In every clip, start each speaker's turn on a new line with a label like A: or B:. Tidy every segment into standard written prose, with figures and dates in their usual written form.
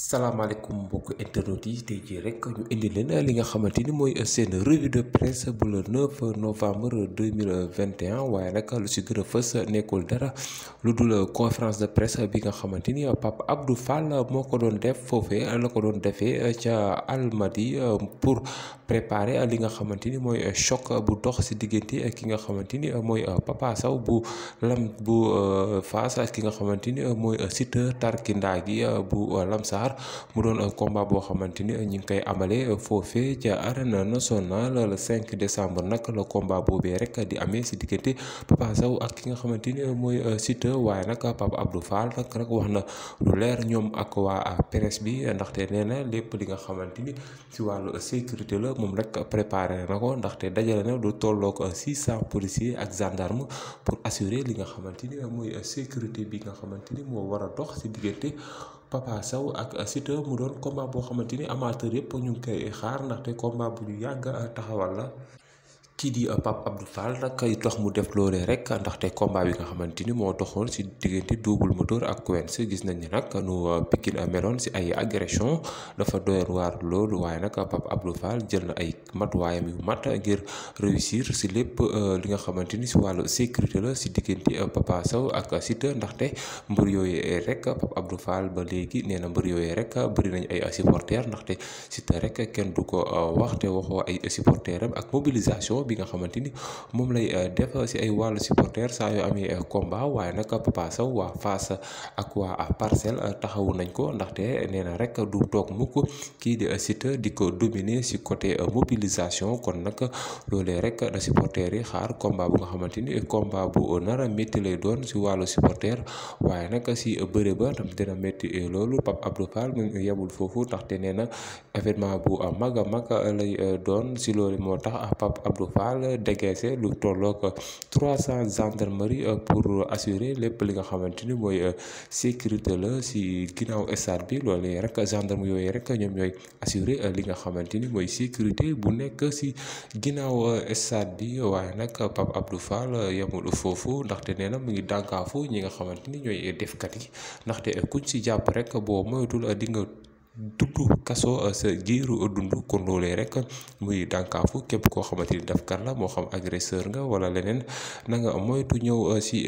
A: salaamaaleykum mbokk internet yi tey jii rek ñu indi leen li nga xamante ni mooy seen revue de presse bu le 9 novembre 2021 waaye nag lu si gën a fës nekkul dara lu dul conférence de presse bi nga xamante ni Pape Abdou Fall moo ko doon def foofee la ko doon defee ca Almadi pour préparer li nga xamante ni mooy choc bu dox si diggante ki nga xamante ni mooy Papa Sow bu Fass ak ki nga xamante ni mooy Siteu Tarkinda gi bu Lamsar mu doon combat boo xamante ni ñu ngi koy amale foofee ca arène nationale le 5 décembre nag la combat boobee rek di amee si diggante Papa Sow ak ki nga xamante ni mooy Siteu waaye nag Pape Abdou Fall nag wax na lu leer ñoom ak waa presse bi ndaxte nee na lépp li nga xamante ni si wàllu sécurité la moom rek préparé na ko ndaxte dajale na lu tolloog 600 policiers ak gendarme pour assurer li nga xamante ni mooy sécurité bi nga xamante ni moo war a dox si diggante Papa Sow ak Siteu mu doon combat boo xamante ni amateur yëpp ñu ngi koy xaar ndaxte combat bu ñu yàgg taxawal la. kii di Pape Abdou Fall nag yi tax mu def loolee rek ndaxte combat bi nga xamante ni moo doxoon si diggante double moteur ak Quench gis nañ ni nag nu Pikine meloon si ay agression dafa doyoon waar loolu waaye nag Pape Abdou Fall jël na ay matuwaayam yu mat ngir réussir si lépp li nga xamante ni si wàllu sécurité la si diggante Papa Sow ak Siteu ndaxte mbër yooyu rek Pape Abdou Fall ba léegi nee na mbër yooyu rek bëri nañ ay supporters ndaxte Siteu rek kenn du ko wax te waxoo ay supporters am ak mobilisation. bi nga xamante ni moom lay def si ay wàllu supporter saa yu amee combat waaye nag Papa Sow waa Fass ak waa Parcelles taxawu nañ ko ndaxte nee na rek du toog mukk kii di Siteu di ko dominer si côté mobilisation kon nag loolee rek da supporter yi xaar combat bu nga xamante ni combat bu nar a métti lay doon si wàllu supporter waaye nag si bëre ba tam dina métti loolu Pape Abdou Fall mu yebul foofu ndaxte nee na événement bu mag a mag lay doon si loolu moo tax Pape Abdou Fall dégagé lu tolloog 300 gendarmerie pour assurer lépp li nga xamante ni mooy sécurité la si ginnaaw stade bi loolu rek gendarme yooyu rek ñoom ñooy assurer li nga xamante ni mooy sécurité bu nekk si ginnaaw stade bi waaye nag Pape Abdou Fall yemul foofu ndaxte nee na mu ngi dànkaafu ñi nga xamante ni ñooy defkat yi ndaxte kuñ si jàpp rek boo moytul di nga dugg kaso sa giiru dund kon loolee rek muy dànkaafu képp koo xamante ni defkat la moo xam agresseur nga wala leneen na nga moytu ñëw si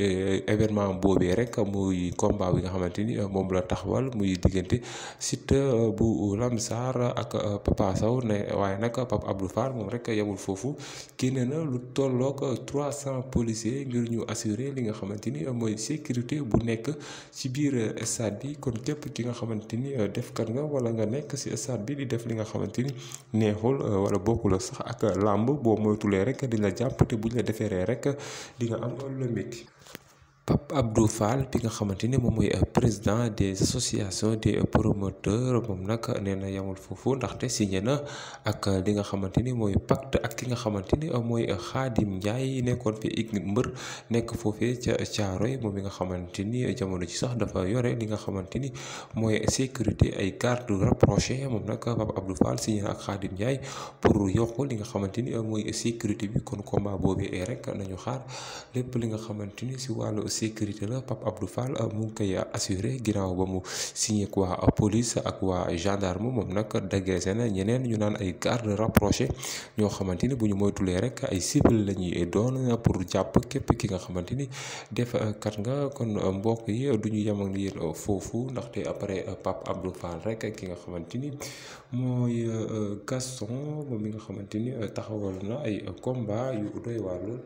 A: événement boobee rek muy combat bi nga xamante ni moom la taxawal muy diggante Siteu bu Lamsar ak Papa Sow ne waaye nag Pape Abdou Fall moom rek yemul foofu génne na lu tolloog 300 policiers ngir ñu assurer li nga xamante ni mooy sécurité bu nekk ci biir stade bi kon képp ki nga xamante ni defkat nga wala nga nekk ci stade bi di def li nga xamante ni neexul wala bokkul sax ak làmb boo moytulee rek di la jàpp te buñ la defeeree rek di nga am lu métti. Pape Abdou Fall bi nga xamante ni moom mooy président des associations des promoteurs moom nag nee na yamul foofu ndaxte signé na ak li nga xamante ni mooy pacte ak ki nga xamante ni mooy Khadim Ndiaye nekkoon fi ik mbër nekk foofee ca Thiaroye moom mi nga xamante ni jamono ci sax dafa yore li nga xamante ni mooy sécurité ay garde rapproché moom nag Pape Abdou Fall signé na ak Khadim Ndiaye pour yokk li nga xamante ni mooy sécurité bi kon combat boobu rek nañu xaar lépp li nga xamante ni si wàllu sécurité la Pape Abdou Fall mu ngi koy assuré ginnaaw ba mu signé ak waa police ak waa gendarme moom nag dégagé na ñeneen ñu naan ay garde rapproché ñoo xamante ni bu ñu moytulee rek ay cible la ñuy doon pour jàpp képp ki nga xamante ni def kat nga kon mbokk yi du ñu yem ak yéen foofu ndaxte après Pape Abdou Fall rek ki nga xamante ni mooy Gaston moom mi nga xamante ni taxawal na ay combat yu doy waar lool.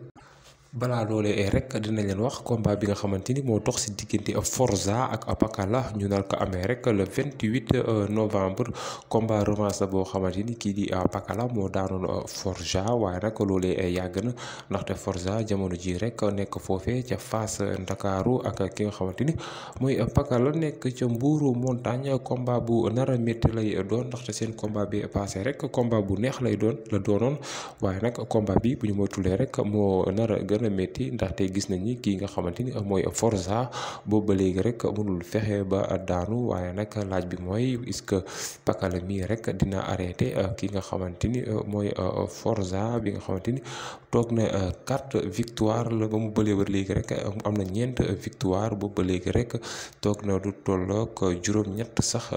A: balaa loolee rek dinañ leen wax combat bi nga xamante ni moo dox si diggante Forza ak Pakala ñu nar ko amee rek le 28 novembre combat revanche la boo xamante ni kii di Pakala moo daanoon Forza waaye nag loolee yàgg na ndaxte Forza jamono ji rek nekk foofee ca Fass Ndakaaru ak ki nga xamante ni mooy Pakala nekk ca Mbuuru montagne combat bu nar a métti lay doon ndaxte seen combat bi passé rek combat bu neex lay doon la doonoon waaye nag combat bi bu ñu moytulee rek moo nar a gën gën a métti ndaxte gis nañ ni kii nga xamante ni mooy Forza boobu ba léegi rek mënul fexe ba daanu waaye nag laaj bi mooy est-ce que Pakala mii rek dina arrêté ki nga xamante ni mooy Forza bi nga xamante ni toog na 4 victoire la ba mu bëlee ba léegi rek am na 4 victoire boobu ba léegi rek toog na du tollook juróom-ñett sax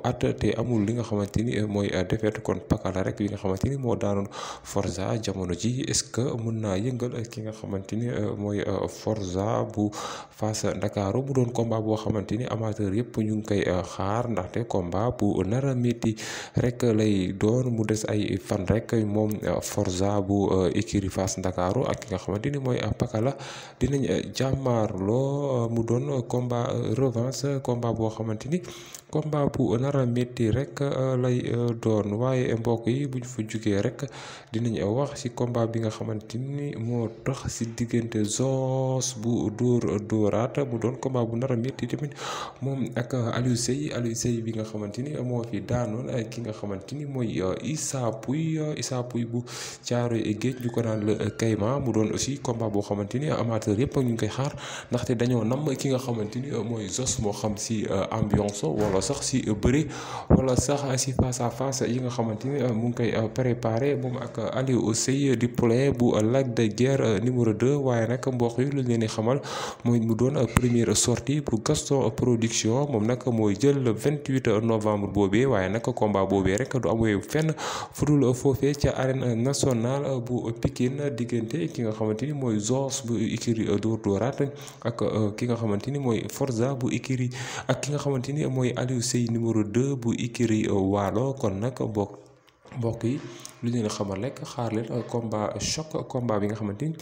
A: at te amul li nga xamante ni mooy défaite kon Pakala rek bi nga xamante ni moo daanoon Forza jamono ji est-ce que mën naa yëngal ki nga xamante ni mooy Forza bu Fass Ndakaaru mu doon combat boo xamante ni amateur yëpp ñu ngi koy xaar ndaxte combat bu nar a métti rek lay doon mu des ay fan rek moom Forza bu écurie Fass Ndakaaru ak ki nga xamante ni mooy Pakala dinañ jàmmaarloo mu doon combat revanche combat boo xamante ni combat bu nar a métti rek lay doon waaye mbokk yi bu ñu fa jugee rek dinañ wax ci combat bi nga xamante ni moo tax ci diggante Zoss bu dóoraat mu doon combat bu nar a métti tamit moom ak Aliou Seye bi nga xamante ni moo fi daanoon ki nga xamante ni mooy Issa Pouye bu Caaroy Géej ñu ko naan le Kayma mu doon aussi combat boo xamante ni amateur yëpp ñu ngi koy xaar ndaxte dañoo nam ki nga xamante ni mooy Zoss moo xam ci ambiance wala sax ci bëri wala sax ci face à face yi nga xamante ni mu ngi koy préparé moom ak Aliou Seye di poulain bu Lac de Guiers numéro 2 waaye nag mbokk yi lu leen di xamal mooy mu doon première sortie bu Gaston Production moom nag mooy jël le 28 novembre boobee waaye nag combat boobee rek du amee fenn fudul foofee ca arène nationale bu Pikine diggante ki nga xamante ni mooy Zoss bu écurie dóoraat ak ki nga xamante ni mooy Forza bu écurie ak ki nga xamante ni mooy Aliou Seye numéro 2 bu écurie Waalo kon nag mbokk yi lu leen xamal rek xaar leen combat choc combat bi nga xamante ni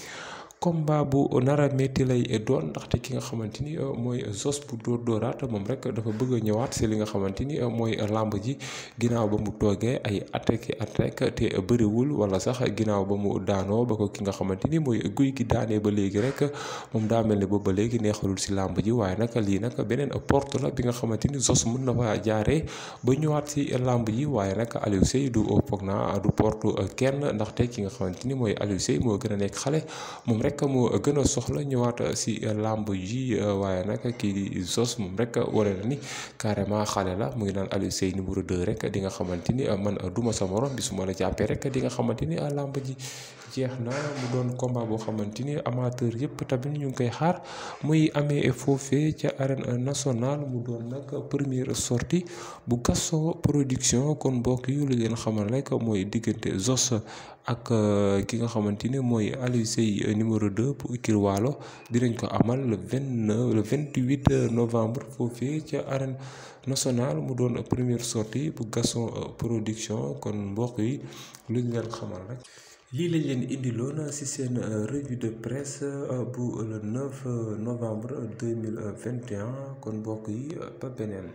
A: combat bu nar a métti lay doon ndaxte ki nga xamante ni mooy Zoss bu dóoraat moom rek dafa bëgg a ñëwaat si li nga xamante ni mooy làmb ji ginnaaw ba mu toogee ay attaque te bëriwul wala sax ginnaaw ba mu daanoo ba ko ki nga xamante ni mooy guy gi daanee ba léegi rek moom daa mel ni boobu ba léegi neexalul si làmb ji waaye nag lii nag beneen porte la bi nga xamante ni Zoss mën na fa jaaree ba ñëwaat si làmb ji waaye nag Aliou Seye du foog naa du porte kenn ndaxte ki nga xamante ni mooy Aliou Seye moo gën a nekk xale moom rek moo gën a soxla ñëwaat si làmb ji waaye nag kii di Zoss moom rek wane na ni carrément xale la mu ngi naan Aliou Seye numéro 2 rek di nga xamante ni man duma sa morom bi su ma la jàppee rek di nga xamante ni làmb ji jeex na mu doon combat boo xamante ni amateur yëpp tamit ñu ngi koy xaar muy amee foofee ca arène nationale mu doon nag première sortie bu Gaston Production kon mbokk yi lu leen xamal rek mooy diggante Zoss ak ki nga xamante ni mooy Aliou Seye numéro 2 bu écurie Waalo dinañ ko amal le 28 novembre foofee ca arène nationale mu doon première sortie bu Gaston Production kon mbokk yi luñ leen xamal rek lii lañ leen indiloon ci seen revue de presse bu le 9 novembre 2021 kon mbokk yi ba beneen